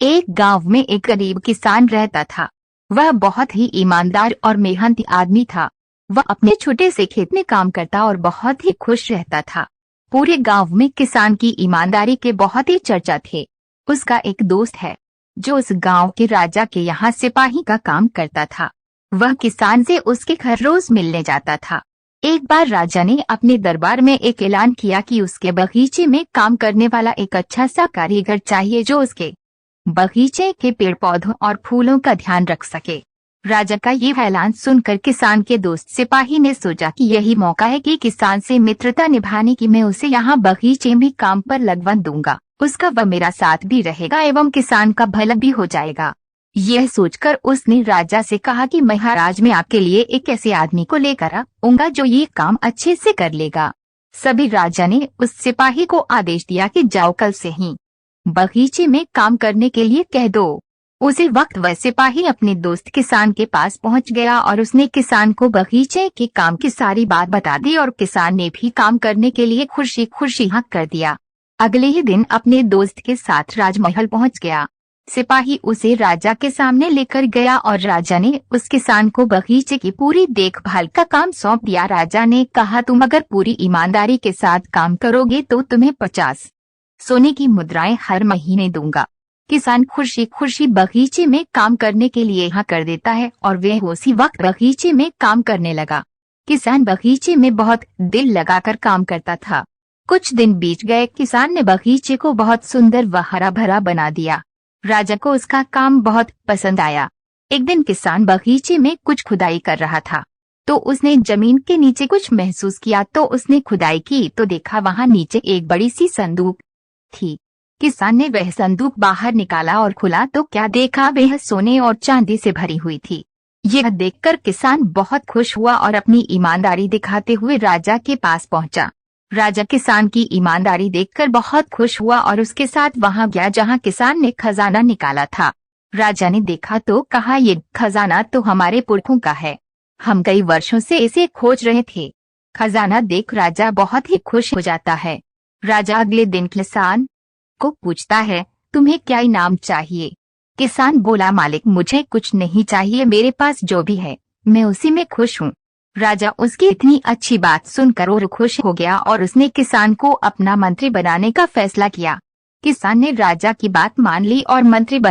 एक गांव में एक गरीब किसान रहता था। वह बहुत ही ईमानदार और मेहनती आदमी था। वह अपने छोटे से खेत में काम करता और बहुत ही खुश रहता था। पूरे गांव में किसान की ईमानदारी के बहुत ही चर्चा थे। उसका एक दोस्त है जो उस गांव के राजा के यहाँ सिपाही का काम करता था। वह किसान से उसके घर रोज मिलने जाता था। एक बार राजा ने अपने दरबार में एक ऐलान किया कि उसके बगीचे में काम करने वाला एक अच्छा सा कारीगर चाहिए जो उसके बगीचे के पेड़ पौधों और फूलों का ध्यान रख सके। राजा का ये ऐलान सुनकर किसान के दोस्त सिपाही ने सोचा कि यही मौका है कि किसान से मित्रता निभाने की। मैं उसे यहाँ बगीचे में काम पर लगवा दूंगा, उसका वह मेरा साथ भी रहेगा एवं किसान का भला भी हो जाएगा। यह सोचकर उसने राजा से कहा कि महाराज, मैं आपके लिए एक ऐसे आदमी को लेकर आऊंगा जो ये काम अच्छे से कर लेगा। सभी राजा ने उस सिपाही को आदेश दिया कि जाओ, कल से ही बगीचे में काम करने के लिए कह दो। उसी वक्त वह सिपाही अपने दोस्त किसान के पास पहुंच गया और उसने किसान को बगीचे के काम की सारी बात बता दी और किसान ने भी काम करने के लिए खुशी खुशी हाँ कर दिया। अगले ही दिन अपने दोस्त के साथ राजमहल पहुंच गया। सिपाही उसे राजा के सामने लेकर गया और राजा ने उस किसान को बगीचे की पूरी देखभाल का काम सौंप दिया। राजा ने कहा, तुम अगर पूरी ईमानदारी के साथ काम करोगे तो तुम्हें 50 सोने की मुद्राएं हर महीने दूंगा। किसान खुशी खुशी बगीचे में काम करने के लिए हाँ कर देता है और वह उसी वक्त बगीचे में काम करने लगा। किसान बगीचे में बहुत दिल लगाकर काम करता था। कुछ दिन बीत गए। किसान ने बगीचे को बहुत सुंदर व हरा भरा बना दिया। राजा को उसका काम बहुत पसंद आया। एक दिन किसान बगीचे में कुछ खुदाई कर रहा था तो उसने जमीन के नीचे कुछ महसूस किया। तो उसने खुदाई की तो देखा वहां नीचे एक बड़ी सी संदूक थी। किसान ने वह संदूक बाहर निकाला और खुला तो क्या देखा, वह सोने और चांदी से भरी हुई थी। यह देखकर किसान बहुत खुश हुआ और अपनी ईमानदारी दिखाते हुए राजा के पास पहुंचा। राजा किसान की ईमानदारी देखकर बहुत खुश हुआ और उसके साथ वहां गया जहां किसान ने खजाना निकाला था। राजा ने देखा तो कहा, ये खजाना तो हमारे पुरखों का है, हम कई वर्षों से इसे खोज रहे थे। खजाना देख राजा बहुत ही खुश हो जाता है। राजा अगले दिन किसान को पूछता है, तुम्हें क्या इनाम चाहिए? किसान बोला, मालिक मुझे कुछ नहीं चाहिए, मेरे पास जो भी है मैं उसी में खुश हूँ। राजा उसकी इतनी अच्छी बात सुनकर और खुश हो गया और उसने किसान को अपना मंत्री बनाने का फैसला किया। किसान ने राजा की बात मान ली और मंत्री बन